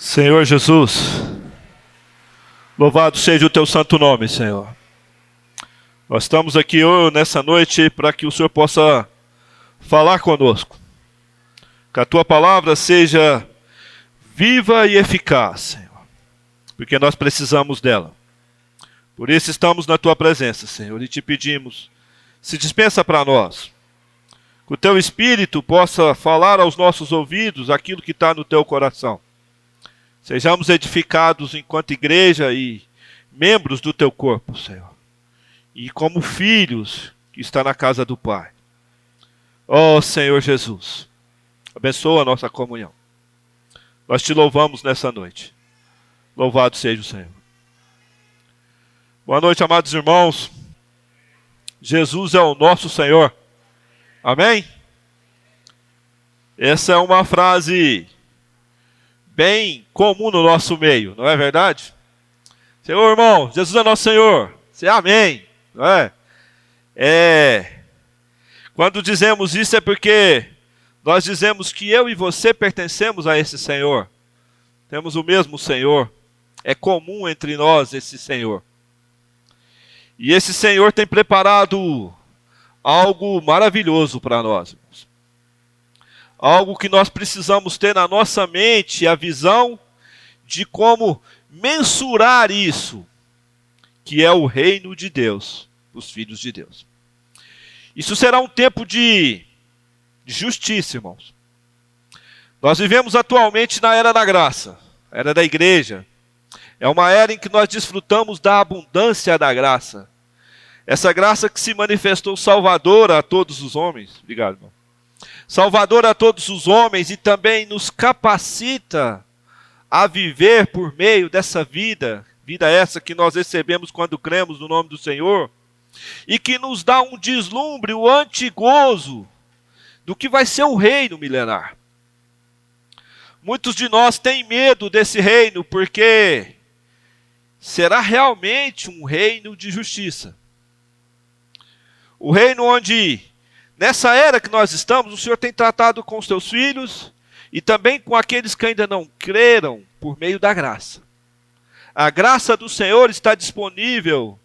Senhor Jesus, louvado seja o teu santo nome, Senhor. Nós estamos aqui hoje, nessa noite, para que o Senhor possa falar conosco. Que a tua palavra seja viva e eficaz, Senhor, porque nós precisamos dela. Por isso estamos na tua presença, Senhor, e te pedimos, se dispensa para nós. Que o teu Espírito possa falar aos nossos ouvidos aquilo que está no teu coração. Sejamos edificados enquanto igreja e membros do teu corpo, Senhor. E como filhos que está na casa do Pai. Ó Senhor Jesus, abençoa a nossa comunhão. Nós te louvamos nessa noite. Louvado seja o Senhor. Boa noite, amados irmãos. Jesus é o nosso Senhor. Amém? Essa é uma frase bem comum no nosso meio, não é verdade? Senhor, irmão, Jesus é nosso Senhor. Você amém, não é? Quando dizemos isso é porque nós dizemos que eu e você pertencemos a esse Senhor. Temos o mesmo Senhor. É comum entre nós esse Senhor. E esse Senhor tem preparado algo maravilhoso para nós, irmãos. Algo que nós precisamos ter na nossa mente, a visão de como mensurar isso, que é o reino de Deus, os filhos de Deus. Isso será um tempo de justiça, irmãos. Nós vivemos atualmente na era da graça, a era da igreja. É uma era em que nós desfrutamos da abundância da graça. Essa graça que se manifestou salvadora a todos os homens. Obrigado, irmão. Salvador a todos os homens e também nos capacita a viver por meio dessa vida essa que nós recebemos quando cremos no nome do Senhor, e que nos dá um deslumbre, o antigozo do que vai ser o reino milenar. Muitos de nós têm medo desse reino porque será realmente um reino de justiça. O reino onde, nessa era que nós estamos, o Senhor tem tratado com os teus filhos e também com aqueles que ainda não creram por meio da graça. A graça do Senhor está disponível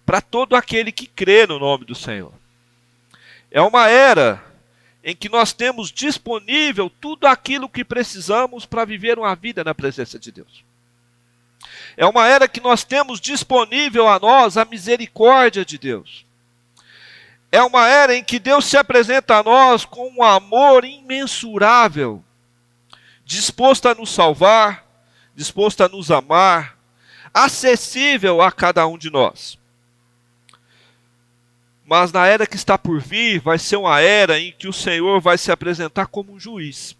para todo aquele que crê no nome do Senhor. É uma era em que nós temos disponível tudo aquilo que precisamos para viver uma vida na presença de Deus. É uma era que nós temos disponível a nós a misericórdia de Deus. É uma era em que Deus se apresenta a nós com um amor imensurável, disposto a nos salvar, disposto a nos amar, acessível a cada um de nós. Mas na era que está por vir, vai ser uma era em que o Senhor vai se apresentar como um juiz.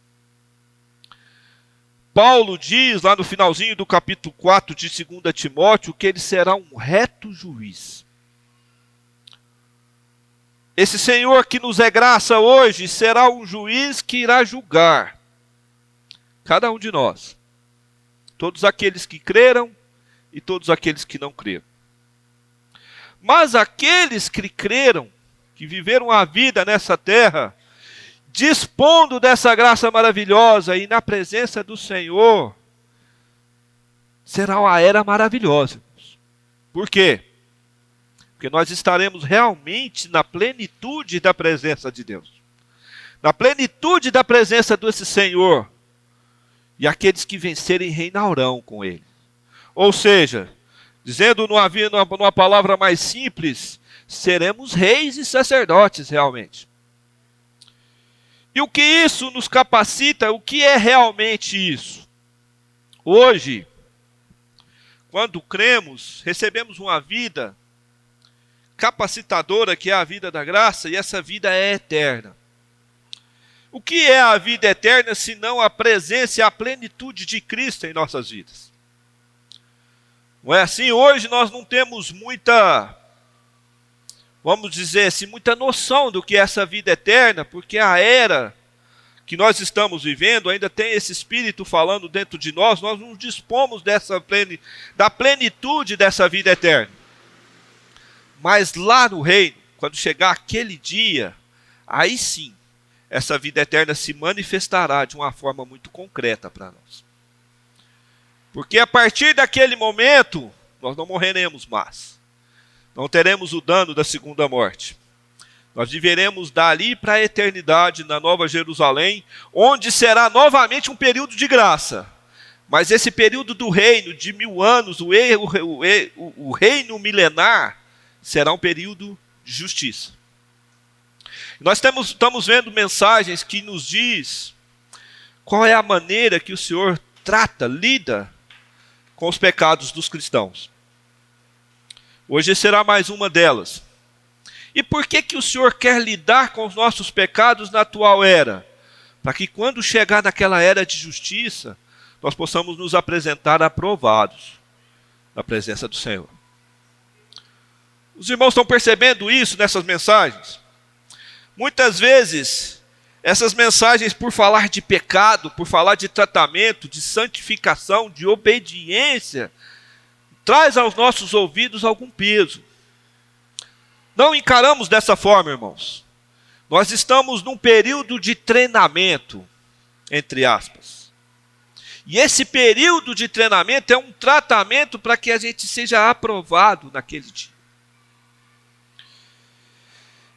Paulo diz lá no finalzinho do capítulo 4 de 2 Timóteo que ele será um reto juiz. Esse Senhor que nos é graça hoje será um juiz que irá julgar cada um de nós. Todos aqueles que creram e todos aqueles que não creram. Mas aqueles que creram, que viveram a vida nessa terra, dispondo dessa graça maravilhosa e na presença do Senhor, será uma era maravilhosa. Por quê? Porque nós estaremos realmente na plenitude da presença de Deus. Na plenitude da presença desse Senhor. E aqueles que vencerem reinarão com Ele. Ou seja, dizendo numa palavra mais simples, seremos reis e sacerdotes realmente. E o que isso nos capacita? O que é realmente isso? Hoje, quando cremos, recebemos uma vida capacitadora, que é a vida da graça, e essa vida é eterna. O que é a vida eterna, senão a presença e a plenitude de Cristo em nossas vidas? Não é assim? Hoje nós não temos muita, vamos dizer assim, muita noção do que é essa vida eterna, porque a era que nós estamos vivendo ainda tem esse Espírito falando dentro de nós não dispomos da plenitude dessa vida eterna. Mas lá no reino, quando chegar aquele dia, aí sim, essa vida eterna se manifestará de uma forma muito concreta para nós. Porque a partir daquele momento, nós não morreremos mais. Não teremos o dano da segunda morte. Nós viveremos dali para a eternidade, na Nova Jerusalém, onde será novamente um período de graça. Mas esse período do reino, de 1000 anos, o reino milenar, será um período de justiça. Nós estamos vendo mensagens que nos diz qual é a maneira que o Senhor lida com os pecados dos cristãos. Hoje será mais uma delas. E por que o Senhor quer lidar com os nossos pecados na atual era? Para que quando chegar naquela era de justiça, nós possamos nos apresentar aprovados na presença do Senhor. Os irmãos estão percebendo isso nessas mensagens? Muitas vezes, essas mensagens, por falar de pecado, por falar de tratamento, de santificação, de obediência, traz aos nossos ouvidos algum peso. Não encaramos dessa forma, irmãos. Nós estamos num período de treinamento, entre aspas. E esse período de treinamento é um tratamento para que a gente seja aprovado naquele dia.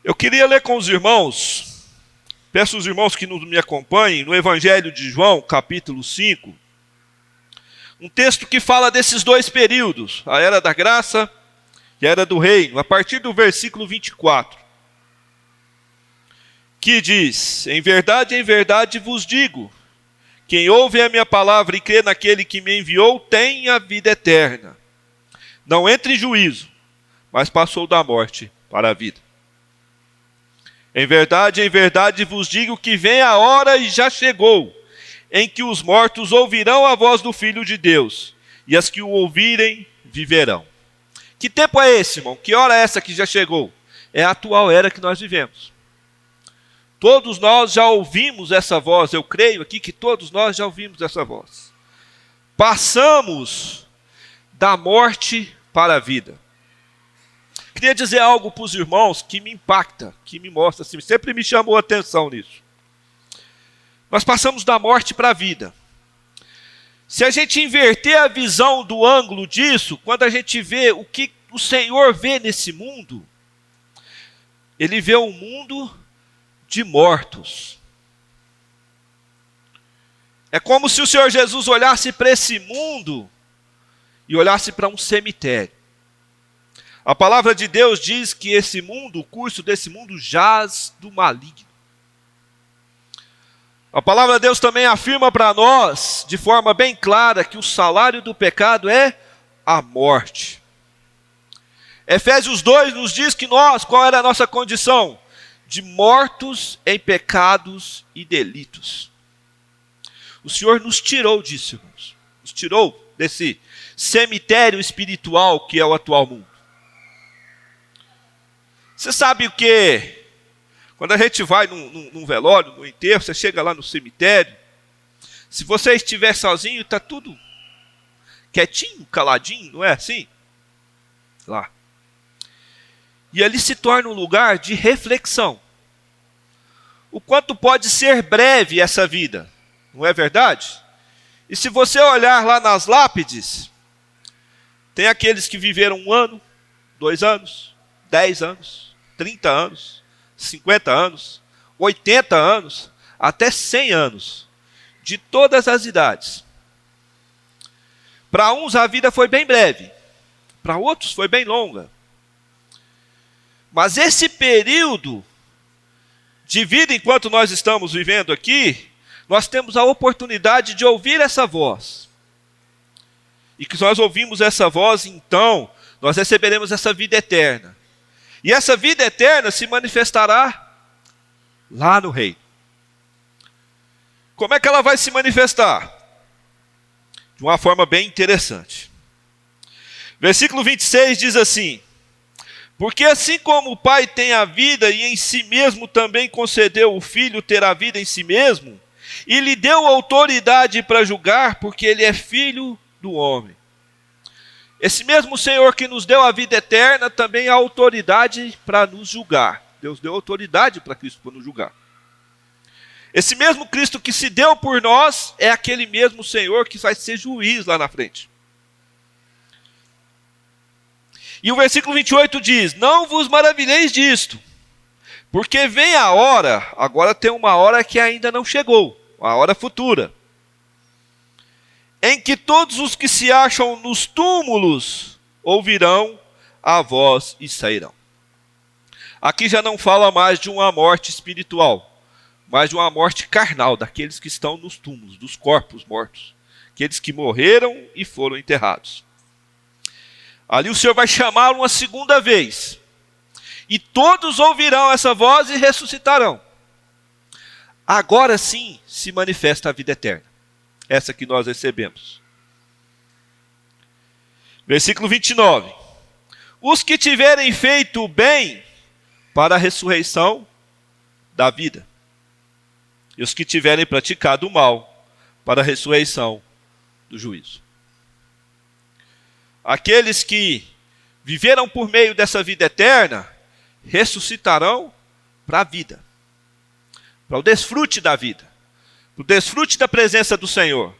Eu queria ler com os irmãos, peço aos irmãos que me acompanhem, no Evangelho de João, capítulo 5, um texto que fala desses dois períodos, a era da graça e a era do reino, a partir do versículo 24, que diz: em verdade vos digo, quem ouve a minha palavra e crê naquele que me enviou, tem a vida eterna. Não entra em juízo, mas passou da morte para a vida. Em verdade vos digo que vem a hora e já chegou, em que os mortos ouvirão a voz do Filho de Deus, e as que o ouvirem viverão. Que tempo é esse, irmão? Que hora é essa que já chegou? É a atual era que nós vivemos. Todos nós já ouvimos essa voz, eu creio aqui que todos nós já ouvimos essa voz. Passamos da morte para a vida. Queria dizer algo para os irmãos que me impacta, que me mostra, assim, sempre me chamou a atenção nisso. Nós passamos da morte para a vida. Se a gente inverter a visão do ângulo disso, quando a gente vê o que o Senhor vê nesse mundo, Ele vê um mundo de mortos. É como se o Senhor Jesus olhasse para esse mundo e olhasse para um cemitério. A palavra de Deus diz que esse mundo, o curso desse mundo jaz do maligno. A palavra de Deus também afirma para nós, de forma bem clara, que o salário do pecado é a morte. Efésios 2 nos diz que nós, qual era a nossa condição? De mortos em pecados e delitos. O Senhor nos tirou disso, irmãos. Nos tirou desse cemitério espiritual que é o atual mundo. Você sabe o que? Quando a gente vai num velório, no enterro, você chega lá no cemitério, se você estiver sozinho, está tudo quietinho, caladinho, não é assim? Lá. E ali se torna um lugar de reflexão. O quanto pode ser breve essa vida, não é verdade? E se você olhar lá nas lápides, tem aqueles que viveram 1 ano, 2 anos, 10 anos, 30 anos, 50 anos, 80 anos, até 100 anos, de todas as idades. Para uns a vida foi bem breve, para outros foi bem longa. Mas esse período de vida enquanto nós estamos vivendo aqui, nós temos a oportunidade de ouvir essa voz. E que nós ouvimos essa voz, então, nós receberemos essa vida eterna. E essa vida eterna se manifestará lá no reino. Como é que ela vai se manifestar? De uma forma bem interessante. Versículo 26 diz assim: porque assim como o Pai tem a vida e em si mesmo também concedeu o Filho ter a vida em si mesmo, e lhe deu autoridade para julgar, porque ele é filho do homem. Esse mesmo Senhor que nos deu a vida eterna, também a autoridade para nos julgar. Deus deu autoridade para Cristo para nos julgar. Esse mesmo Cristo que se deu por nós é aquele mesmo Senhor que vai ser juiz lá na frente. E o versículo 28 diz: não vos maravilheis disto, porque vem a hora, agora tem uma hora que ainda não chegou, a hora futura, em que todos os que se acham nos túmulos ouvirão a voz e sairão. Aqui já não fala mais de uma morte espiritual, mas de uma morte carnal, daqueles que estão nos túmulos, dos corpos mortos, aqueles que morreram e foram enterrados. Ali o Senhor vai chamar uma segunda vez, e todos ouvirão essa voz e ressuscitarão. Agora sim se manifesta a vida eterna, essa que nós recebemos. Versículo 29. Os que tiverem feito o bem para a ressurreição da vida, e os que tiverem praticado o mal para a ressurreição do juízo. Aqueles que viveram por meio dessa vida eterna, ressuscitarão para a vida, para o desfrute da vida, para o desfrute da presença do Senhor,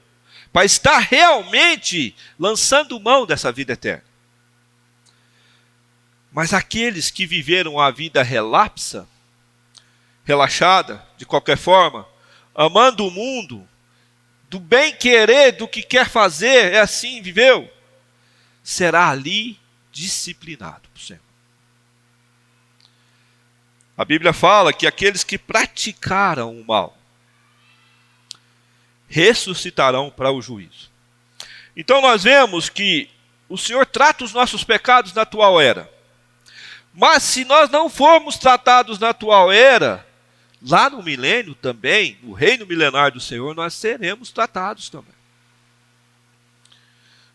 para estar realmente lançando mão dessa vida eterna. Mas aqueles que viveram a vida relapsa, relaxada, de qualquer forma, amando o mundo, do bem querer, do que quer fazer, é assim, viveu, será ali disciplinado por Senhor. A Bíblia fala que aqueles que praticaram o mal ressuscitarão para o juízo. Então nós vemos que o Senhor trata os nossos pecados na atual era. Mas se nós não formos tratados na atual era, lá no milênio também, no reino milenar do Senhor, nós seremos tratados também.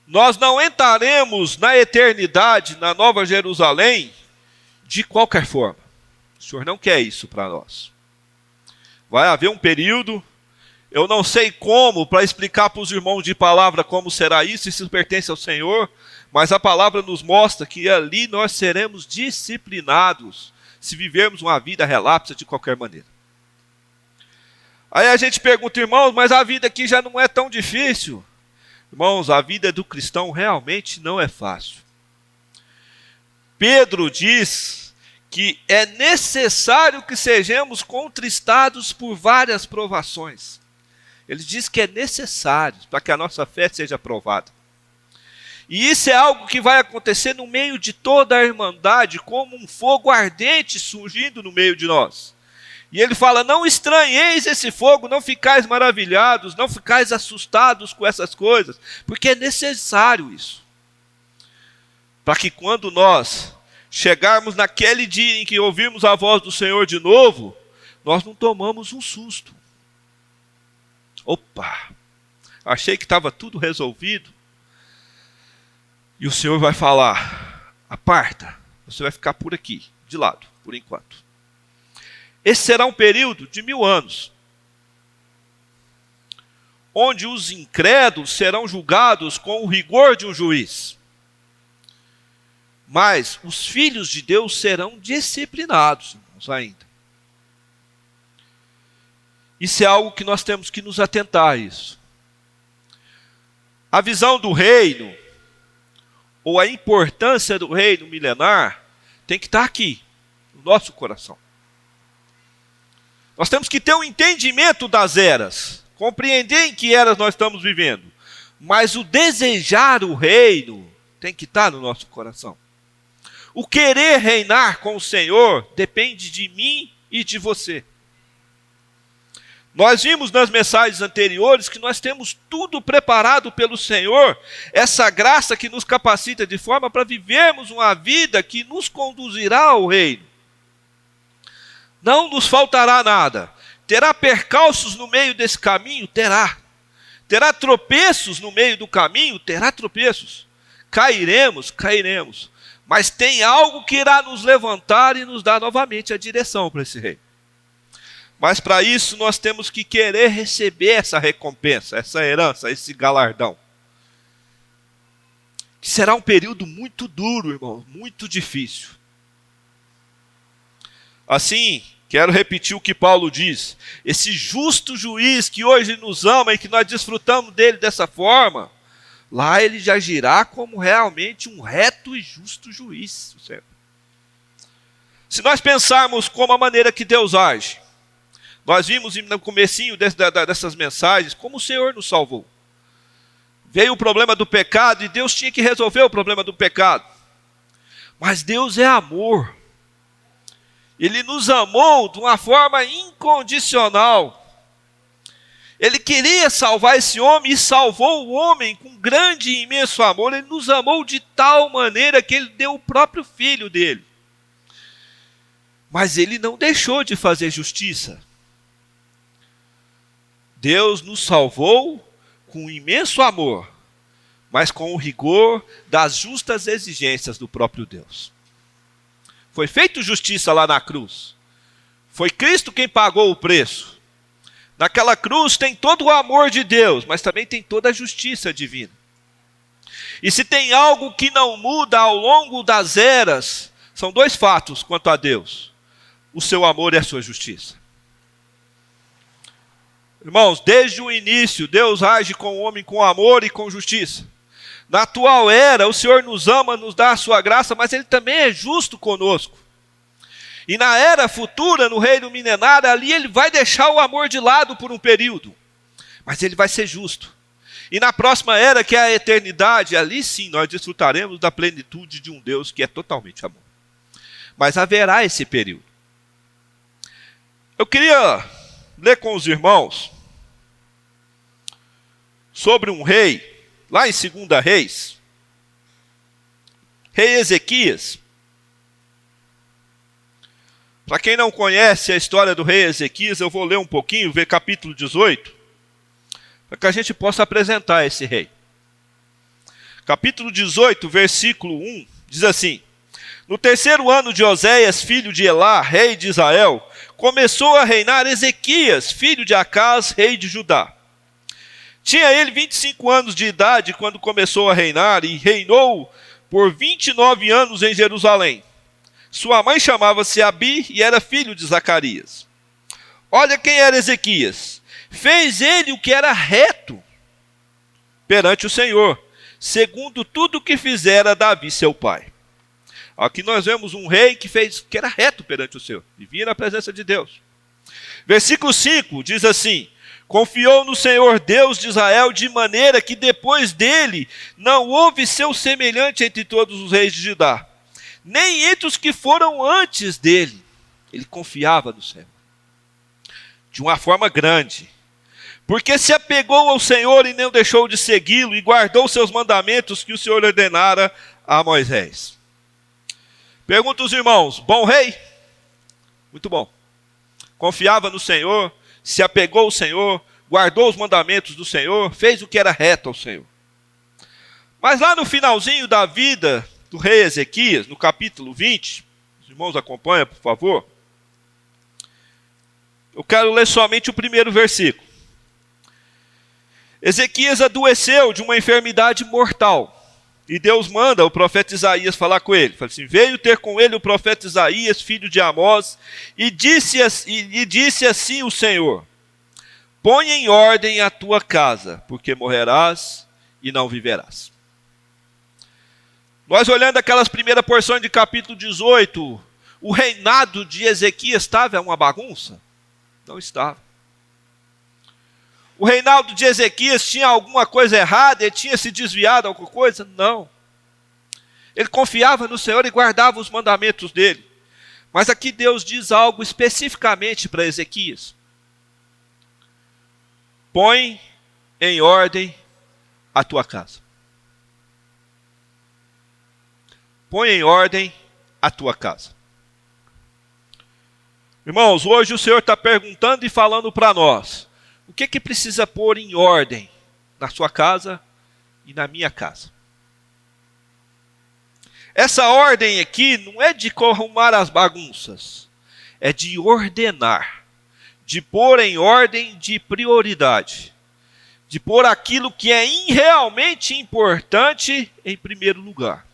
Nós não entraremos na eternidade, na Nova Jerusalém, de qualquer forma. O Senhor não quer isso para nós. Vai haver um período, eu não sei como, para explicar para os irmãos de palavra como será isso, isso pertence ao Senhor, mas a palavra nos mostra que ali nós seremos disciplinados, se vivermos uma vida relapsa de qualquer maneira. Aí a gente pergunta, irmãos, mas a vida aqui já não é tão difícil. Irmãos, a vida do cristão realmente não é fácil. Pedro diz que é necessário que sejamos contristados por várias provações. Ele diz que é necessário para que a nossa fé seja provada. E isso é algo que vai acontecer no meio de toda a irmandade, como um fogo ardente surgindo no meio de nós. E ele fala, não estranheis esse fogo, não ficais maravilhados, não ficais assustados com essas coisas, porque é necessário isso. Para que quando nós chegarmos naquele dia em que ouvirmos a voz do Senhor de novo, nós não tomamos um susto. Opa, achei que estava tudo resolvido. E o Senhor vai falar, aparta, você vai ficar por aqui, de lado, por enquanto. Esse será um período de 1000 anos, onde os incrédulos serão julgados com o rigor de um juiz. Mas os filhos de Deus serão disciplinados, irmãos, ainda. Isso é algo que nós temos que nos atentar a isso. A visão do reino, ou a importância do reino milenar, tem que estar aqui, no nosso coração. Nós temos que ter um entendimento das eras, compreender em que eras nós estamos vivendo. Mas o desejar o reino tem que estar no nosso coração. O querer reinar com o Senhor depende de mim e de você. Nós vimos nas mensagens anteriores que nós temos tudo preparado pelo Senhor, essa graça que nos capacita de forma para vivermos uma vida que nos conduzirá ao reino. Não nos faltará nada. Terá percalços no meio desse caminho? Terá. Terá tropeços no meio do caminho? Terá tropeços. Cairemos? Cairemos. Mas tem algo que irá nos levantar e nos dar novamente a direção para esse reino. Mas para isso nós temos que querer receber essa recompensa, essa herança, esse galardão. Que será um período muito duro, irmão, muito difícil. Assim, Quero repetir o que Paulo diz. Esse justo juiz que hoje nos ama e que nós desfrutamos dele dessa forma, lá ele já agirá como realmente um reto e justo juiz. Se nós pensarmos como a maneira que Deus age, nós vimos no comecinho dessas mensagens como o Senhor nos salvou. Veio o problema do pecado e Deus tinha que resolver o problema do pecado. Mas Deus é amor. Ele nos amou de uma forma incondicional. Ele queria salvar esse homem e salvou o homem com grande e imenso amor. Ele nos amou de tal maneira que ele deu o próprio filho dele. Mas ele não deixou de fazer justiça. Deus nos salvou com imenso amor, mas com o rigor das justas exigências do próprio Deus. Foi feita justiça lá na cruz. Foi Cristo quem pagou o preço. Naquela cruz tem todo o amor de Deus, mas também tem toda a justiça divina. E se tem algo que não muda ao longo das eras, são dois fatos quanto a Deus: o seu amor e a sua justiça. Irmãos, desde o início, Deus age com o homem com amor e com justiça. Na atual era, o Senhor nos ama, nos dá a sua graça, mas Ele também é justo conosco. E na era futura, no reino milenário, ali Ele vai deixar o amor de lado por um período. Mas Ele vai ser justo. E na próxima era, que é a eternidade, ali sim nós desfrutaremos da plenitude de um Deus que é totalmente amor. Mas haverá esse período. Eu queria ler com os irmãos sobre um rei, lá em 2 Reis, rei Ezequias. Para quem não conhece a história do rei Ezequias, eu vou ler um pouquinho, ver capítulo 18, para que a gente possa apresentar esse rei. Capítulo 18, versículo 1, diz assim: no terceiro ano de Oséias, filho de Elá, rei de Israel, começou a reinar Ezequias, filho de Acás, rei de Judá. Tinha ele 25 anos de idade quando começou a reinar e reinou por 29 anos em Jerusalém. Sua mãe chamava-se Abi e era filho de Zacarias. Olha quem era Ezequias. Fez ele o que era reto perante o Senhor, segundo tudo o que fizera Davi seu pai. Aqui nós vemos um rei que fez o que era reto perante o Senhor, vivia na presença de Deus. Versículo 5 diz assim: confiou no Senhor Deus de Israel, de maneira que depois dele não houve seu semelhante entre todos os reis de Judá, nem entre os que foram antes dele. Ele confiava no Senhor de uma forma grande, porque se apegou ao Senhor e não deixou de segui-lo, e guardou seus mandamentos que o Senhor ordenara a Moisés. Pergunta os irmãos: bom rei? Muito bom. Confiava no Senhor, se apegou ao Senhor, guardou os mandamentos do Senhor, fez o que era reto ao Senhor. Mas lá no finalzinho da vida do rei Ezequias, no capítulo 20, os irmãos acompanham, por favor. Eu quero ler somente o primeiro versículo. Ezequias adoeceu de uma enfermidade mortal. E Deus manda o profeta Isaías falar com ele. Fala assim: veio ter com ele o profeta Isaías, filho de Amós, e disse assim o Senhor: põe em ordem a tua casa, porque morrerás e não viverás. Nós olhando aquelas primeiras porções de capítulo 18, o reinado de Ezequias estava uma bagunça? Não estava. O reinado de Ezequias tinha alguma coisa errada? Ele tinha se desviado de alguma coisa? Não. Ele confiava no Senhor e guardava os mandamentos dele. Mas aqui Deus diz algo especificamente para Ezequias: põe em ordem a tua casa. Põe em ordem a tua casa. Irmãos, hoje o Senhor está perguntando e falando para nós: o que precisa pôr em ordem na sua casa e na minha casa? Essa ordem aqui não é de arrumar as bagunças, é de ordenar, de pôr em ordem de prioridade, de pôr aquilo que é realmente importante em primeiro lugar.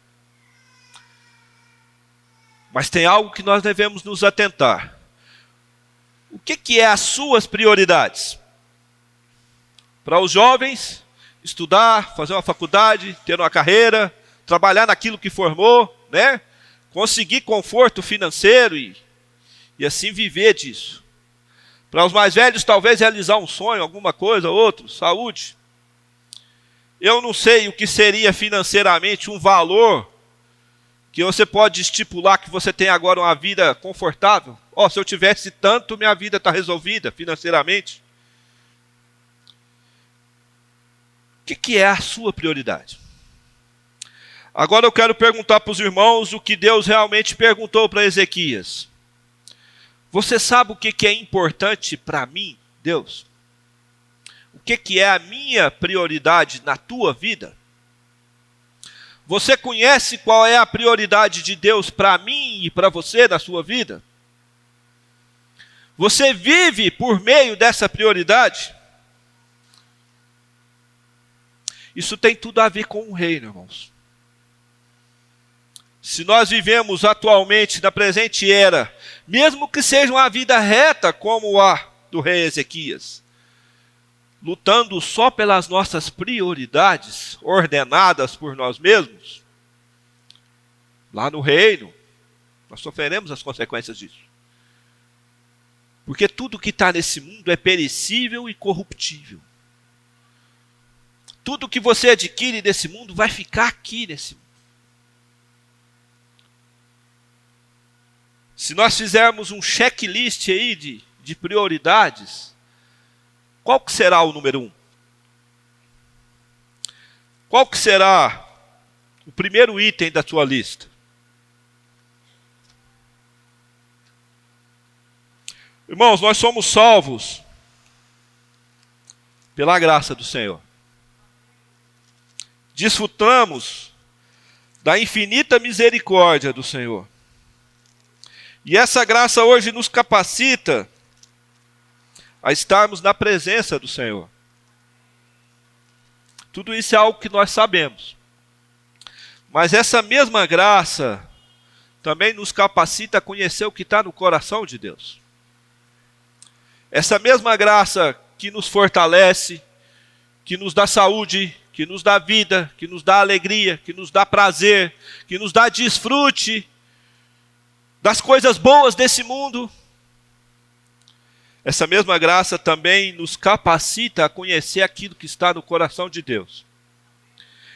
Mas tem algo que nós devemos nos atentar. O que é as suas prioridades? Para os jovens, estudar, fazer uma faculdade, ter uma carreira, trabalhar naquilo que formou, né? Conseguir conforto financeiro e assim viver disso. Para os mais velhos, talvez realizar um sonho, alguma coisa, outro, saúde. Eu não sei o que seria financeiramente um valor que você pode estipular que você tem agora uma vida confortável. Se eu tivesse tanto, minha vida está resolvida financeiramente. O que é a sua prioridade? Agora eu quero perguntar para os irmãos o que Deus realmente perguntou para Ezequias. Você sabe o que é importante para mim, Deus? O que é a minha prioridade na tua vida? Você conhece qual é a prioridade de Deus para mim e para você na sua vida? Você vive por meio dessa prioridade? Isso tem tudo a ver com o reino, irmãos. Se nós vivemos atualmente, na presente era, mesmo que seja uma vida reta como a do rei Ezequias, lutando só pelas nossas prioridades, ordenadas por nós mesmos, lá no reino, nós sofreremos as consequências disso. Porque tudo que está nesse mundo é perecível e corruptível. Tudo que você adquire desse mundo vai ficar aqui nesse mundo. Se nós fizermos um checklist aí de prioridades, qual que será o número 1? Qual que será o primeiro item da sua lista? Irmãos, nós somos salvos pela graça do Senhor. Desfrutamos da infinita misericórdia do Senhor. E essa graça hoje nos capacita a estarmos na presença do Senhor. Tudo isso é algo que nós sabemos. Mas essa mesma graça também nos capacita a conhecer o que está no coração de Deus. Essa mesma graça que nos fortalece, que nos dá saúde, que nos dá vida, que nos dá alegria, que nos dá prazer, que nos dá desfrute das coisas boas desse mundo. Essa mesma graça também nos capacita a conhecer aquilo que está no coração de Deus.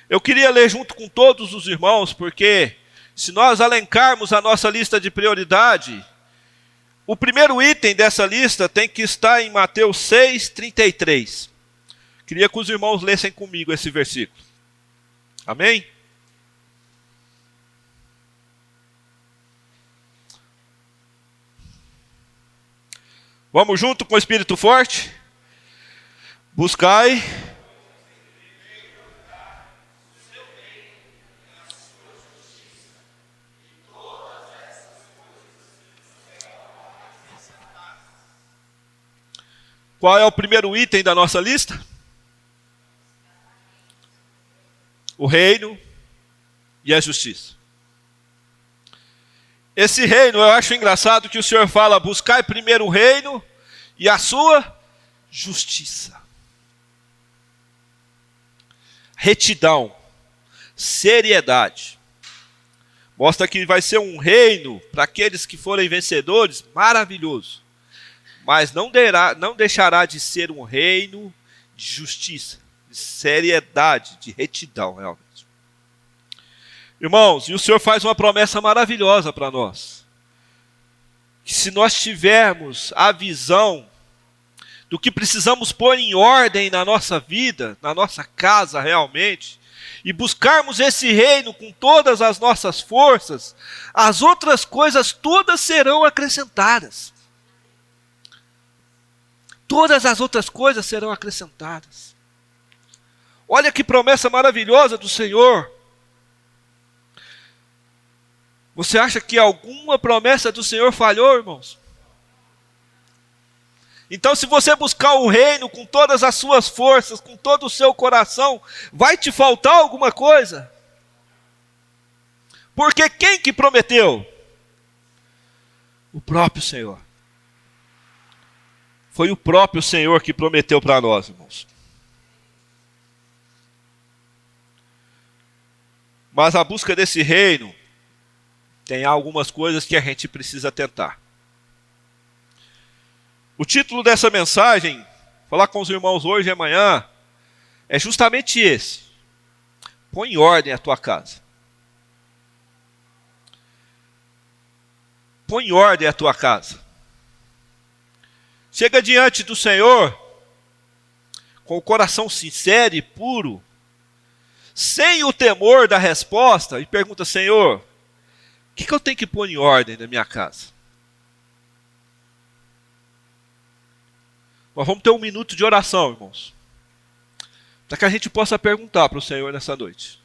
Eu queria ler junto com todos os irmãos, porque se nós alencarmos a nossa lista de prioridade, o primeiro item dessa lista tem que estar em Mateus 6:33. Queria que os irmãos lessem comigo esse versículo. Amém? Vamos junto com o Espírito forte? Buscai. Qual é o primeiro item da nossa lista? O reino e a justiça. Esse reino, eu acho engraçado que o Senhor fala, buscai primeiro o reino e a sua justiça. Retidão, seriedade. Mostra que vai ser um reino para aqueles que forem vencedores, maravilhoso. Mas não deixará de ser um reino de justiça, de seriedade, de retidão, realmente. Irmãos, e o Senhor faz uma promessa maravilhosa para nós. Que se nós tivermos a visão do que precisamos pôr em ordem na nossa vida, na nossa casa realmente, e buscarmos esse reino com todas as nossas forças, as outras coisas todas serão acrescentadas. Todas as outras coisas serão acrescentadas. Olha que promessa maravilhosa do Senhor. Você acha que alguma promessa do Senhor falhou, irmãos? Então, se você buscar o reino com todas as suas forças, com todo o seu coração, vai te faltar alguma coisa? Porque quem que prometeu? O próprio Senhor. Foi o próprio Senhor que prometeu para nós, irmãos. Mas a busca desse reino tem algumas coisas que a gente precisa tentar. O título dessa mensagem, falar com os irmãos hoje e amanhã, é justamente esse. Põe em ordem a tua casa. Põe em ordem a tua casa. Chega diante do Senhor com o coração sincero e puro, sem o temor da resposta, e pergunta: Senhor, o que eu tenho que pôr em ordem na minha casa? Nós vamos ter um minuto de oração, irmãos, para que a gente possa perguntar para o Senhor nessa noite.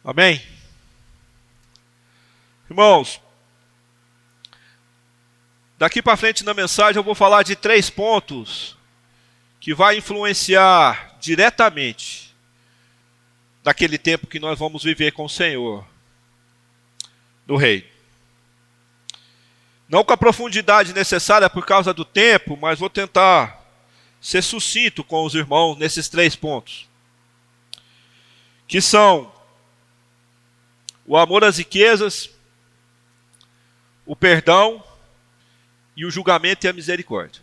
Amém? Irmãos, daqui para frente na mensagem eu vou falar de 3 pontos que vai influenciar diretamente daquele tempo que nós vamos viver com o Senhor no reino. Não com a profundidade necessária por causa do tempo, mas vou tentar ser sucinto com os irmãos nesses 3 pontos. Que são o amor às riquezas, o perdão e o julgamento e a misericórdia.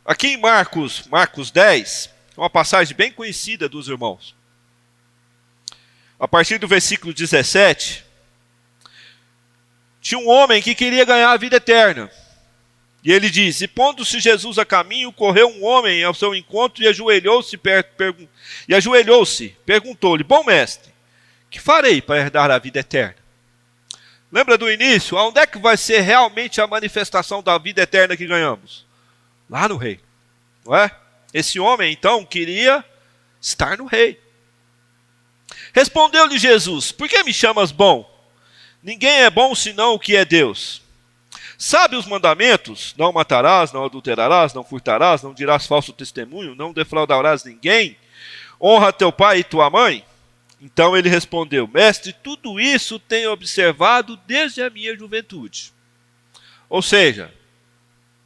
Aqui em Marcos 10, é uma passagem bem conhecida dos irmãos. A partir do versículo 17, tinha um homem que queria ganhar a vida eterna. E ele diz: e pondo-se Jesus a caminho, correu um homem ao seu encontro e ajoelhou-se, perguntou-lhe: bom mestre, que farei para herdar a vida eterna? Lembra do início? Onde é que vai ser realmente a manifestação da vida eterna que ganhamos? Lá no reino, não é? Esse homem, então, queria estar no reino. Respondeu-lhe Jesus: por que me chamas bom? Ninguém é bom senão o que é Deus. Sabe os mandamentos? Não matarás, não adulterarás, não furtarás, não dirás falso testemunho, não defraudarás ninguém, honra teu pai e tua mãe. Então ele respondeu: mestre, tudo isso tenho observado desde a minha juventude. Ou seja,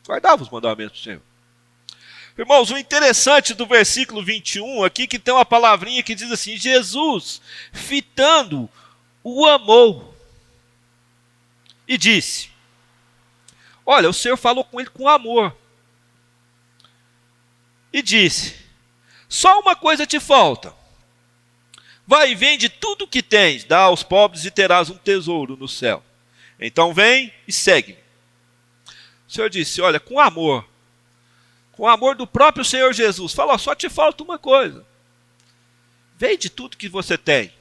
guardava os mandamentos do Senhor. Irmãos, o interessante do versículo 21 aqui, que tem uma palavrinha que diz assim: Jesus, fitando, o amou e disse: olha, o Senhor falou com ele com amor. E disse: só uma coisa te falta. Vai e vende tudo o que tens, dá aos pobres e terás um tesouro no céu. Então vem e segue-me. O Senhor disse: olha, com amor do próprio Senhor Jesus, fala: só te falta uma coisa. Vende tudo que você tem.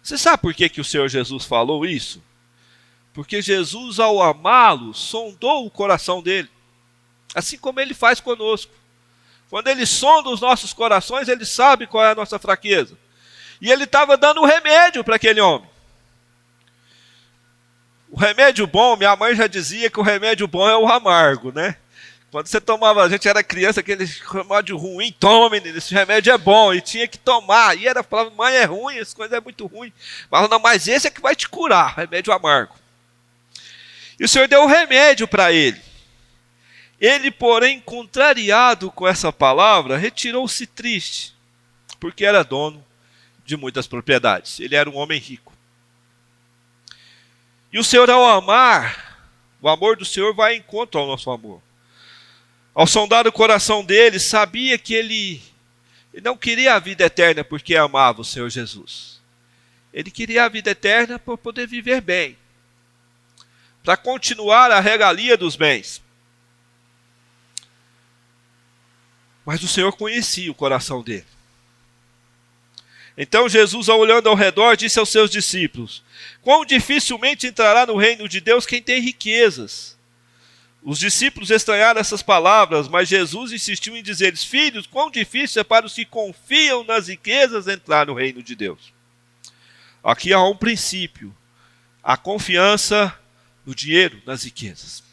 Você sabe por que o Senhor Jesus falou isso? Porque Jesus, ao amá-lo, sondou o coração dele. Assim como ele faz conosco. Quando ele sonda os nossos corações, ele sabe qual é a nossa fraqueza. E ele estava dando um remédio para aquele homem. O remédio bom, minha mãe já dizia que o remédio bom é o amargo, né? Quando você tomava, a gente era criança, aquele remédio ruim, toma, menino, esse remédio é bom, e tinha que tomar. E era, falava: mãe, é ruim, essa coisa é muito ruim. Mas não, mas esse é que vai te curar, remédio amargo. E o Senhor deu um remédio para ele. Ele, porém, contrariado com essa palavra, retirou-se triste, porque era dono de muitas propriedades. Ele era um homem rico. E o Senhor, ao amar, o amor do Senhor vai em encontro ao nosso amor. Ao sondar o coração dele, sabia que ele não queria a vida eterna porque amava o Senhor Jesus. Ele queria a vida eterna para poder viver bem, para continuar a regalia dos bens. Mas o Senhor conhecia o coração dele. Então Jesus, olhando ao redor, disse aos seus discípulos: quão dificilmente entrará no reino de Deus quem tem riquezas. Os discípulos estranharam essas palavras, mas Jesus insistiu em dizer-lhes: filhos, quão difícil é para os que confiam nas riquezas entrar no reino de Deus. Aqui há um princípio: a confiança no dinheiro, nas riquezas.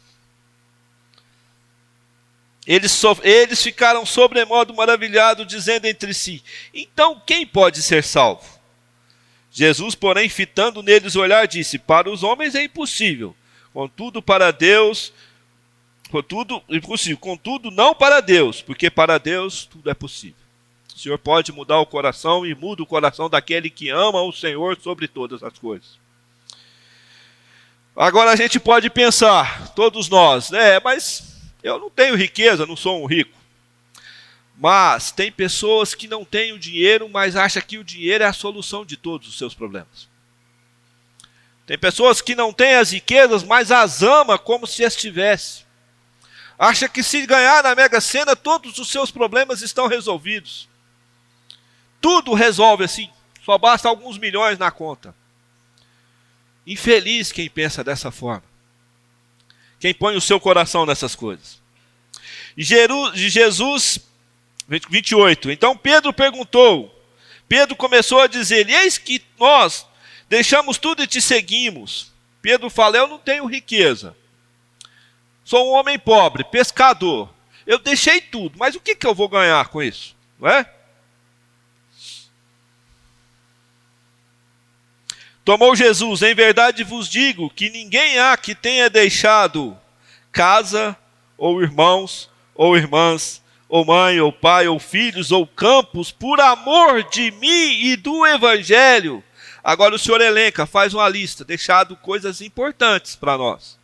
Eles ficaram sobremodo maravilhados, dizendo entre si: então quem pode ser salvo? Jesus, porém, fitando neles o olhar, disse: para os homens é impossível, contudo para Deus, contudo não para Deus, porque para Deus tudo é possível. O Senhor pode mudar o coração e muda o coração daquele que ama o Senhor sobre todas as coisas. Agora a gente pode pensar, todos nós, mas eu não tenho riqueza, não sou um rico. Mas tem pessoas que não têm o dinheiro, mas acham que o dinheiro é a solução de todos os seus problemas. Tem pessoas que não têm as riquezas, mas as ama como se as tivesse. Acha que se ganhar na Mega Sena, todos os seus problemas estão resolvidos. Tudo resolve assim, só basta alguns milhões na conta. Infeliz quem pensa dessa forma. Quem põe o seu coração nessas coisas. E Jesus, 28. Então Pedro perguntou. Pedro começou a dizer: eis que nós deixamos tudo e te seguimos. Pedro fala: eu não tenho riqueza. Sou um homem pobre, pescador. Eu deixei tudo, mas o que eu vou ganhar com isso? Não é? Tomou Jesus: em verdade vos digo que ninguém há que tenha deixado casa, ou irmãos, ou irmãs, ou mãe, ou pai, ou filhos, ou campos, por amor de mim e do Evangelho. Agora o Senhor elenca, faz uma lista, deixado coisas importantes para nós.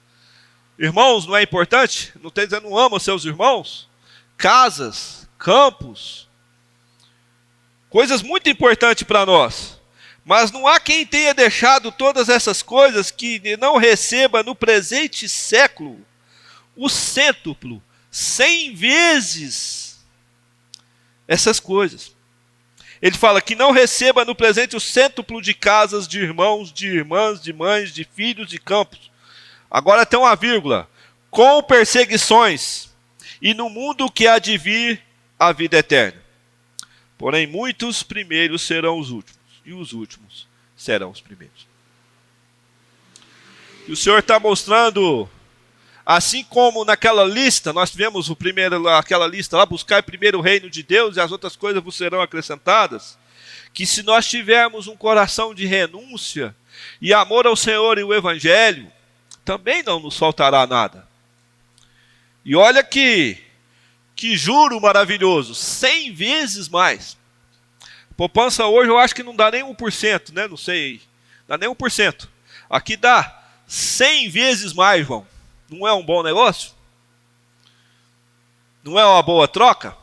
Irmãos, não é importante? Não está dizendo não ama os seus irmãos? Casas, campos, coisas muito importantes para nós. Mas não há quem tenha deixado todas essas coisas que não receba no presente século o cêntuplo, 100 vezes essas coisas. Ele fala que não receba no presente o cêntuplo de casas, de irmãos, de irmãs, de mães, de filhos, de campos. Agora tem uma vírgula: com perseguições, e no mundo que há de vir a vida eterna. Porém, muitos primeiros serão os últimos, e os últimos serão os primeiros. E o Senhor está mostrando, assim como naquela lista, nós tivemos aquela lista lá: buscar primeiro o reino de Deus e as outras coisas vos serão acrescentadas, que se nós tivermos um coração de renúncia e amor ao Senhor e o Evangelho, também não nos faltará nada. E olha que juro maravilhoso, 100 vezes mais. Poupança hoje eu acho que não dá nem 1%, né? Não sei, dá nem 1%. Aqui dá 100 vezes mais, irmão. Não é um bom negócio? Não é uma boa troca?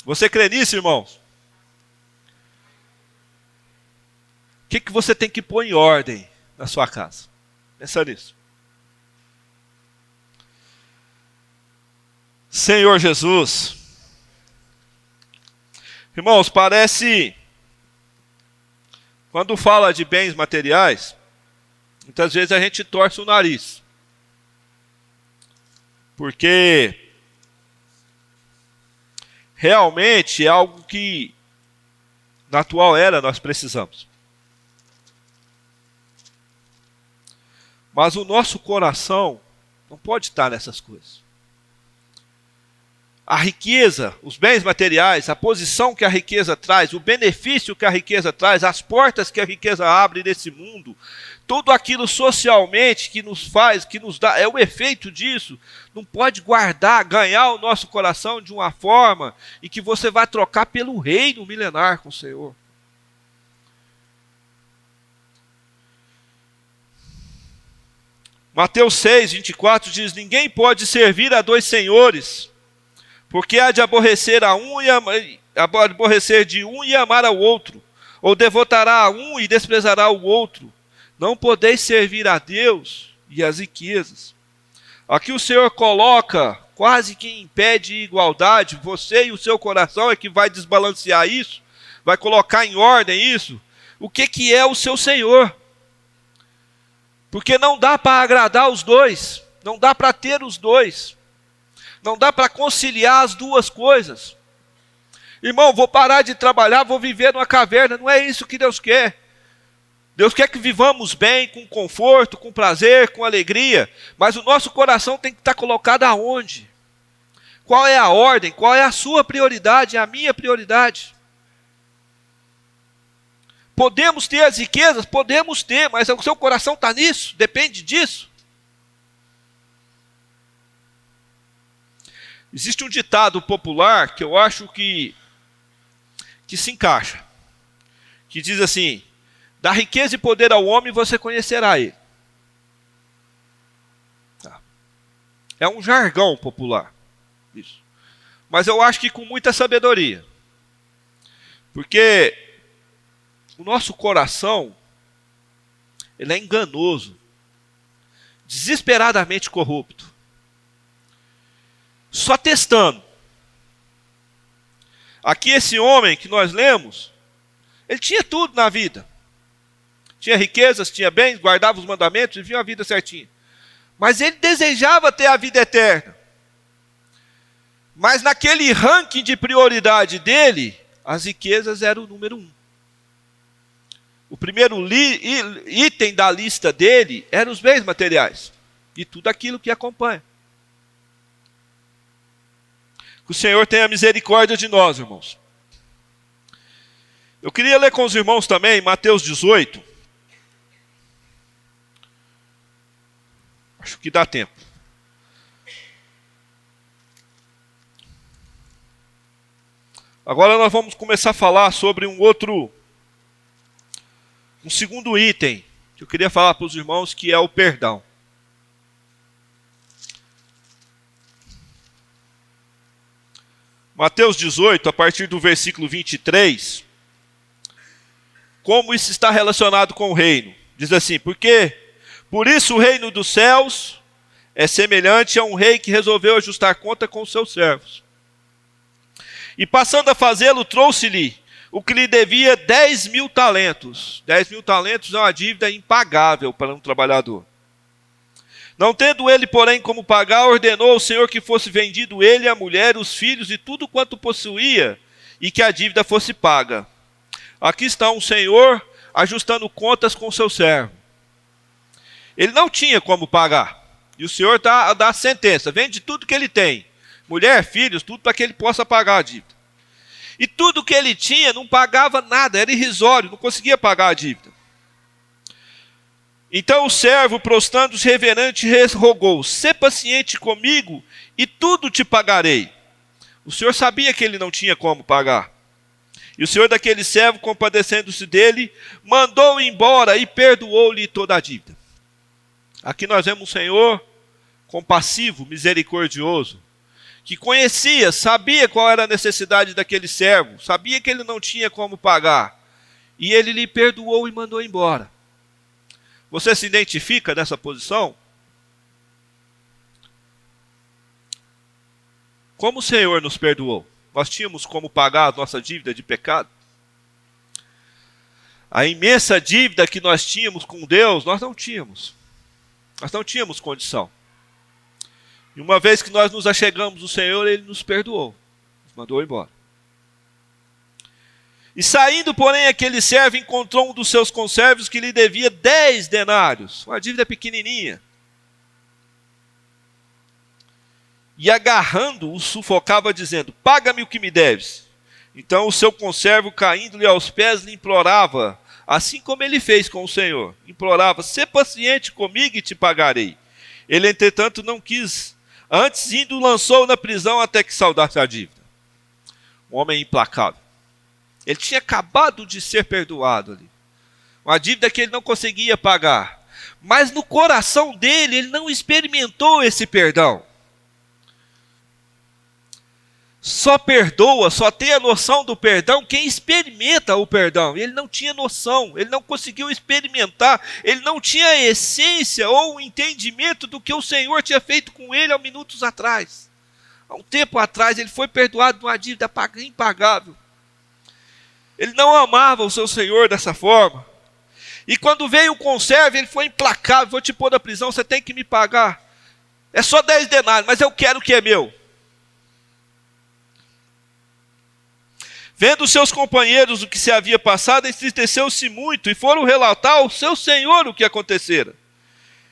Você crê nisso, irmãos? O que você tem que pôr em ordem na sua casa? Pensa nisso. Senhor Jesus. Irmãos, parece, quando fala de bens materiais, muitas vezes a gente torce o nariz. Porque realmente é algo que na atual era nós precisamos. Mas o nosso coração não pode estar nessas coisas. A riqueza, os bens materiais, a posição que a riqueza traz, o benefício que a riqueza traz, as portas que a riqueza abre nesse mundo, tudo aquilo socialmente que nos faz, que nos dá, é o efeito disso, não pode ganhar o nosso coração de uma forma em que você vai trocar pelo reino milenar com o Senhor. Mateus 6, 24 diz: ninguém pode servir a dois senhores, porque há de aborrecer de um e amar ao outro, ou devotará a um e desprezará o outro. Não podeis servir a Deus e as riquezas. Aqui o Senhor coloca quase que em pé de igualdade. Você e o seu coração é que vai desbalancear isso, vai colocar em ordem isso. O que é o seu Senhor? Porque não dá para agradar os dois, não dá para ter os dois, não dá para conciliar as duas coisas. Irmão, vou parar de trabalhar, vou viver numa caverna. Não é isso que Deus quer. Deus quer que vivamos bem, com conforto, com prazer, com alegria. Mas o nosso coração tem que estar colocado aonde? Qual é a ordem? Qual é a sua prioridade? É a minha prioridade. Podemos ter as riquezas? Podemos ter, mas o seu coração está nisso? Depende disso? Existe um ditado popular que eu acho que se encaixa, que diz assim: dá riqueza e poder ao homem, você conhecerá ele. É um jargão popular, isso. Mas eu acho que com muita sabedoria. Porque o nosso coração, ele é enganoso, desesperadamente corrupto. Só testando. Aqui esse homem que nós lemos, ele tinha tudo na vida. Tinha riquezas, tinha bens, guardava os mandamentos, vivia uma vida certinha. Mas ele desejava ter a vida eterna. Mas naquele ranking de prioridade dele, as riquezas eram o número 1. O primeiro item da lista dele eram os bens materiais. E tudo aquilo que acompanha. Que o Senhor tenha misericórdia de nós, irmãos. Eu queria ler com os irmãos também Mateus 18. Acho que dá tempo. Agora nós vamos começar a falar sobre um segundo item que eu queria falar para os irmãos, que é o perdão. Mateus 18, a partir do versículo 23, como isso está relacionado com o reino? Diz assim: porque por isso o reino dos céus é semelhante a um rei que resolveu ajustar conta com os seus servos. E passando a fazê-lo, trouxe-lhe o que lhe devia 10.000 talentos. 10.000 talentos é uma dívida impagável para um trabalhador. Não tendo ele, porém, como pagar, ordenou ao Senhor que fosse vendido ele, a mulher, os filhos e tudo quanto possuía, e que a dívida fosse paga. Aqui está um senhor ajustando contas com seu servo. Ele não tinha como pagar. E o Senhor dá a sentença: vende tudo que ele tem, mulher, filhos, tudo, para que ele possa pagar a dívida. E tudo que ele tinha não pagava nada, era irrisório, não conseguia pagar a dívida. Então o servo, prostrando-se reverente, rogou: sê paciente comigo e tudo te pagarei. O Senhor sabia que ele não tinha como pagar. E o Senhor daquele servo, compadecendo-se dele, mandou-o embora e perdoou-lhe toda a dívida. Aqui nós vemos um Senhor compassivo, misericordioso, que conhecia, sabia qual era a necessidade daquele servo, sabia que ele não tinha como pagar, e ele lhe perdoou e mandou embora. Você se identifica nessa posição? Como o Senhor nos perdoou? Nós tínhamos como pagar a nossa dívida de pecado? A imensa dívida que nós tínhamos com Deus, nós não tínhamos. Nós não tínhamos condição. E uma vez que nós nos achegamos ao Senhor, Ele nos perdoou. Nos mandou embora. E saindo, porém, aquele servo encontrou um dos seus conservos que lhe devia 10 denários. Uma dívida pequenininha. E agarrando, o sufocava, dizendo: paga-me o que me deves. Então o seu conservo, caindo-lhe aos pés, lhe implorava, assim como ele fez com o Senhor. Implorava: sê paciente comigo e te pagarei. Ele, entretanto, não quis. Antes, indo, lançou-o na prisão até que saudasse a dívida. Um homem implacável. Ele tinha acabado de ser perdoado ali. Uma dívida que ele não conseguia pagar. Mas no coração dele, ele não experimentou esse perdão. Só perdoa, só tem a noção do perdão quem experimenta o perdão. Ele não tinha noção, ele não conseguiu experimentar, ele não tinha a essência ou o entendimento do que o Senhor tinha feito com ele há minutos atrás. Há um tempo atrás ele foi perdoado de uma dívida impagável. Ele não amava o seu senhor dessa forma. E quando veio o conservo, ele foi implacável: vou te pôr na prisão, você tem que me pagar. É só 10 denários, mas eu quero o que é meu. Vendo seus companheiros o que se havia passado, entristeceu-se muito e foram relatar ao seu senhor o que acontecera.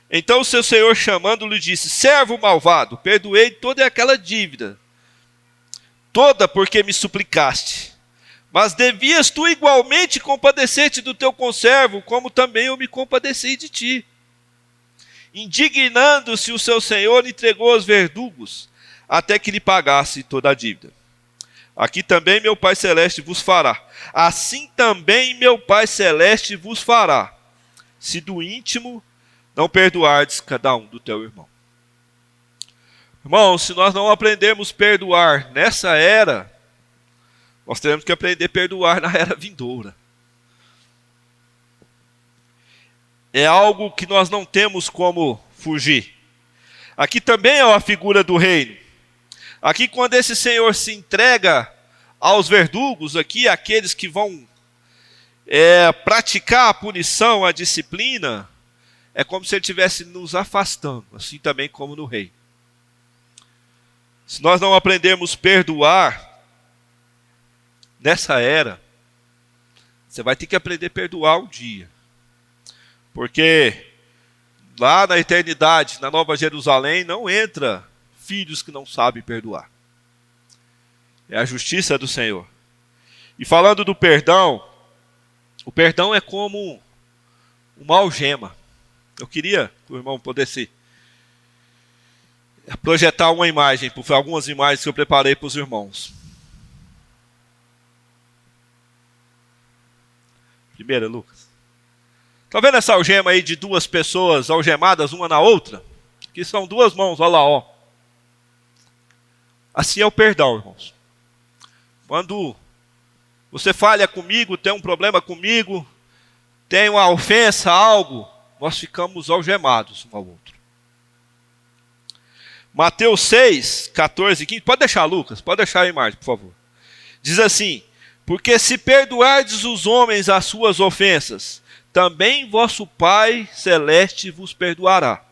Então o seu senhor, chamando-lhe, disse: servo malvado, perdoei toda aquela dívida, toda porque me suplicaste. Mas devias tu igualmente compadecer-te do teu conservo, como também eu me compadeci de ti. Indignando-se o seu senhor, entregou aos verdugos, até que lhe pagasse toda a dívida. Aqui também meu Pai Celeste vos fará. Assim também meu Pai Celeste vos fará, se do íntimo não perdoardes cada um do teu irmão. Irmãos, se nós não aprendermos a perdoar nessa era, nós teremos que aprender a perdoar na era vindoura. É algo que nós não temos como fugir. Aqui também é uma figura do reino. Aqui, quando esse senhor se entrega aos verdugos, aqui aqueles que vão praticar a punição, a disciplina, é como se ele estivesse nos afastando, assim também como no reino. Se nós não aprendermos a perdoar nessa era, você vai ter que aprender a perdoar um dia. Porque lá na eternidade, na Nova Jerusalém, não entra filhos que não sabem perdoar. É a justiça do Senhor. E falando do perdão, o perdão é como uma algema. Eu queria que o irmão pudesse projetar uma imagem, algumas imagens que eu preparei para os irmãos. Primeira, Lucas. Está vendo essa algema aí de duas pessoas algemadas uma na outra? Que são duas mãos, olha lá, ó. Assim é o perdão, irmãos. Quando você falha comigo, tem um problema comigo, tem uma ofensa, algo, nós ficamos algemados um ao outro. Mateus 6, 14 e 15. Pode deixar, Lucas, pode deixar a imagem, por favor. Diz assim: porque se perdoardes os homens as suas ofensas, também vosso Pai Celeste vos perdoará.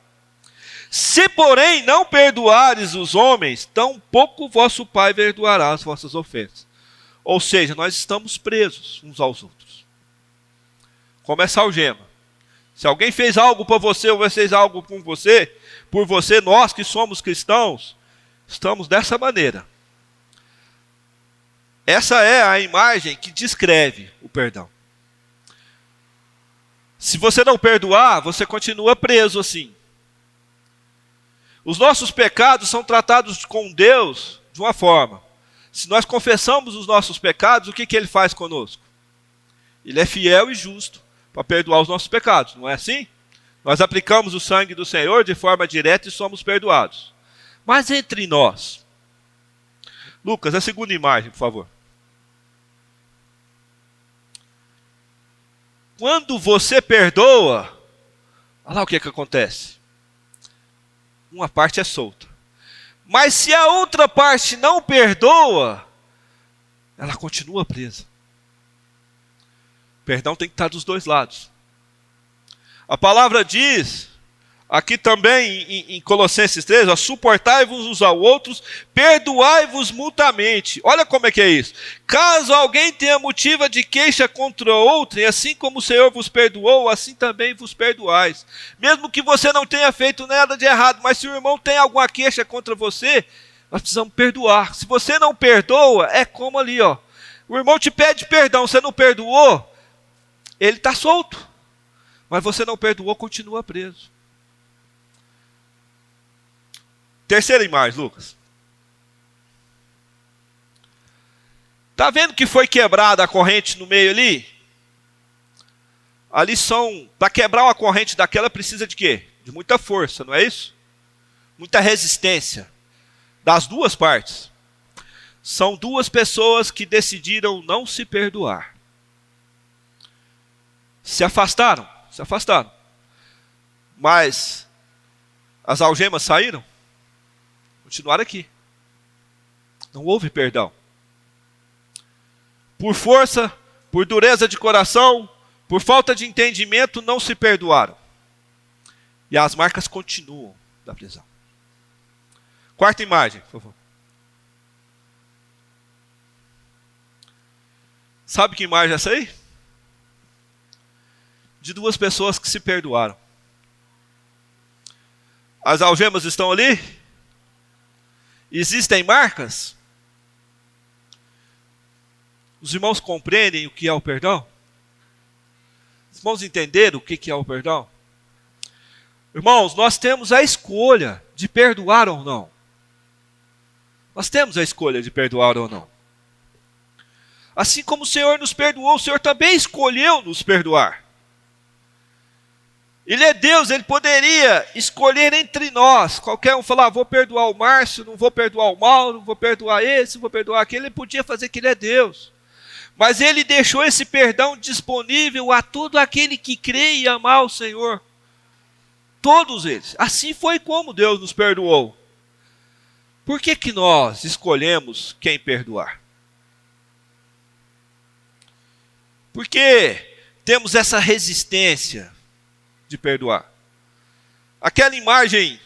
Se, porém, não perdoares os homens, tampouco vosso Pai perdoará as vossas ofensas. Ou seja, nós estamos presos uns aos outros. Como essa algema. Se alguém fez algo para você, ou fez algo por você, nós que somos cristãos, estamos dessa maneira. Essa é a imagem que descreve o perdão. Se você não perdoar, você continua preso assim. Os nossos pecados são tratados com Deus de uma forma. Se nós confessamos os nossos pecados, o que Ele faz conosco? Ele é fiel e justo para perdoar os nossos pecados, não é assim? Nós aplicamos o sangue do Senhor de forma direta e somos perdoados. Mas entre nós, Lucas, a segunda imagem, por favor. Quando você perdoa, olha lá o que acontece. Uma parte é solta. Mas se a outra parte não perdoa, ela continua presa. O perdão tem que estar dos dois lados. A palavra diz, aqui também em Colossenses 3, suportai-vos uns aos outros, perdoai-vos mutuamente. Olha como é que é isso. Caso alguém tenha motivo de queixa contra outro, e assim como o Senhor vos perdoou, assim também vos perdoais. Mesmo que você não tenha feito nada de errado, mas se o irmão tem alguma queixa contra você, nós precisamos perdoar. Se você não perdoa, é como ali, ó. O irmão te pede perdão, você não perdoou, ele está solto. Mas você não perdoou, continua preso. Terceira imagem, Lucas. Está vendo que foi quebrada a corrente no meio ali? Ali para quebrar uma corrente daquela precisa de quê? De muita força, não é isso? Muita resistência. Das duas partes. São duas pessoas que decidiram não se perdoar. Se afastaram. Mas as algemas saíram? Continuaram aqui. Não houve perdão. Por força, por dureza de coração, por falta de entendimento, não se perdoaram. E as marcas continuam da prisão. Quarta imagem, por favor. Sabe que imagem é essa aí? De duas pessoas que se perdoaram. As algemas estão ali? Existem marcas? Os irmãos compreendem o que é o perdão? Os irmãos entenderam o que é o perdão? Irmãos, nós temos a escolha de perdoar ou não. Nós temos a escolha de perdoar ou não. Assim como o Senhor nos perdoou, o Senhor também escolheu nos perdoar. Ele é Deus, Ele poderia escolher entre nós. Qualquer um falar, vou perdoar o Márcio, não vou perdoar o Mauro, vou perdoar esse, vou perdoar aquele. Ele podia fazer que Ele é Deus. Mas Ele deixou esse perdão disponível a todo aquele que crê e amar o Senhor. Todos eles. Assim foi como Deus nos perdoou. Por que nós escolhemos quem perdoar? Por que temos essa resistência de perdoar? Aquela imagem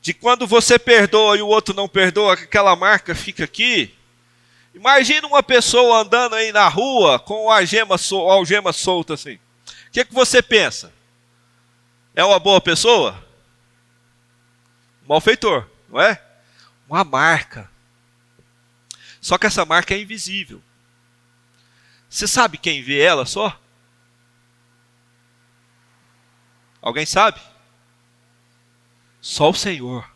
de quando você perdoa e o outro não perdoa, aquela marca fica aqui. Imagina uma pessoa andando aí na rua com a algema solta assim. O que você pensa? É uma boa pessoa? Um malfeitor, não é? Uma marca. Só que essa marca é invisível. Você sabe quem vê ela só? Alguém sabe? Só o Senhor.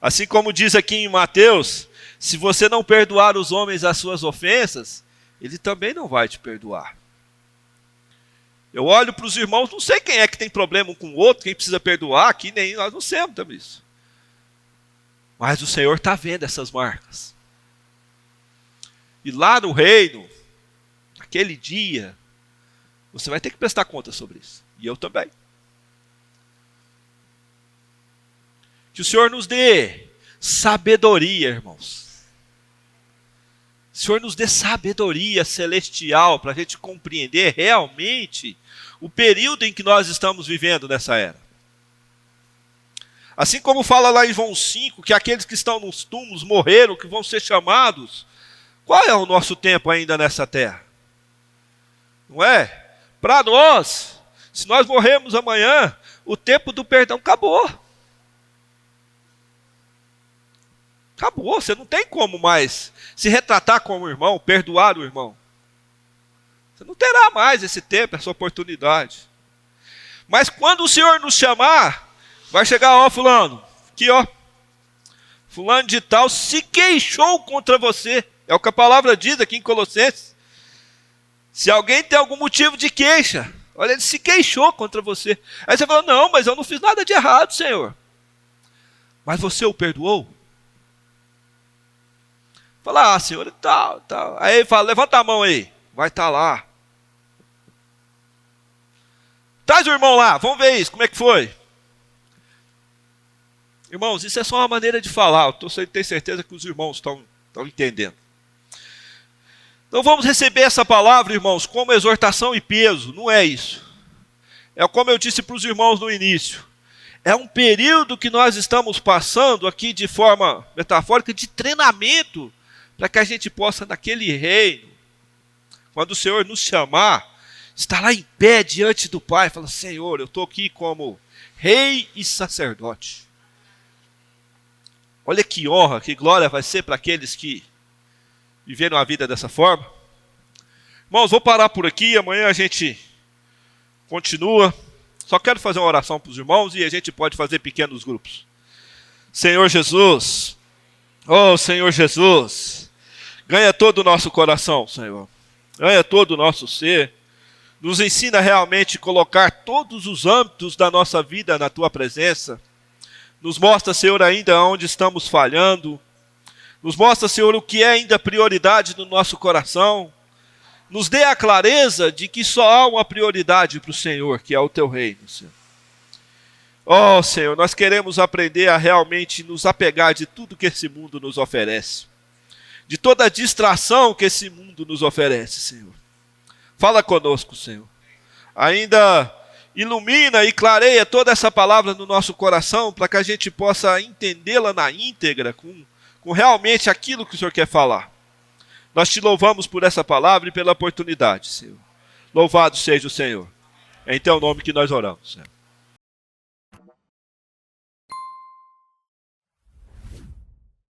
Assim como diz aqui em Mateus, se você não perdoar os homens as suas ofensas, Ele também não vai te perdoar. Eu olho para os irmãos, não sei quem é que tem problema um com o outro, quem precisa perdoar, aqui nem nós não sabemos isso. Mas o Senhor está vendo essas marcas. E lá no reino, naquele dia, você vai ter que prestar conta sobre isso. E eu também. Que o Senhor nos dê sabedoria, irmãos. O Senhor nos dê sabedoria celestial para a gente compreender realmente o período em que nós estamos vivendo nessa era. Assim como fala lá em João 5, que aqueles que estão nos túmulos morreram, que vão ser chamados. Qual é o nosso tempo ainda nessa terra? Não é? Para nós, se nós morrermos amanhã, o tempo do perdão acabou. Acabou, você não tem como mais se retratar como irmão, perdoar o irmão. Você não terá mais esse tempo, essa oportunidade. Mas quando o Senhor nos chamar, vai chegar, ó fulano, aqui ó, fulano de tal se queixou contra você. É o que a palavra diz aqui em Colossenses. Se alguém tem algum motivo de queixa, olha, ele se queixou contra você. Aí você fala, não, mas eu não fiz nada de errado, Senhor. Mas você o perdoou? Fala, Senhor, tal. Aí ele fala, levanta a mão aí. Vai estar lá. Traz o irmão lá, vamos ver isso, como é que foi? Irmãos, isso é só uma maneira de falar. Eu tenho certeza que os irmãos estão entendendo. Então vamos receber essa palavra, irmãos, como exortação e peso. Não é isso. É como eu disse para os irmãos no início. É um período que nós estamos passando aqui de forma metafórica de treinamento para que a gente possa, naquele reino, quando o Senhor nos chamar, estar lá em pé diante do Pai, falando, Senhor, eu estou aqui como rei e sacerdote. Olha que honra, que glória vai ser para aqueles que viveram a vida dessa forma. Irmãos, vou parar por aqui, amanhã a gente continua. Só quero fazer uma oração para os irmãos e a gente pode fazer pequenos grupos. Senhor Jesus, oh Senhor Jesus, ganha todo o nosso coração, Senhor. Ganha todo o nosso ser. Nos ensina realmente a colocar todos os âmbitos da nossa vida na Tua presença. Nos mostra, Senhor, ainda onde estamos falhando. Nos mostra, Senhor, o que é ainda prioridade no nosso coração. Nos dê a clareza de que só há uma prioridade para o Senhor, que é o Teu reino, Senhor. Oh, Senhor, nós queremos aprender a realmente nos apegar de tudo que esse mundo nos oferece. De toda a distração que esse mundo nos oferece, Senhor. Fala conosco, Senhor. Ainda ilumina e clareia toda essa palavra no nosso coração para que a gente possa entendê-la na íntegra, com realmente aquilo que o Senhor quer falar. Nós te louvamos por essa palavra e pela oportunidade, Senhor. Louvado seja o Senhor. É em teu nome que nós oramos, Senhor.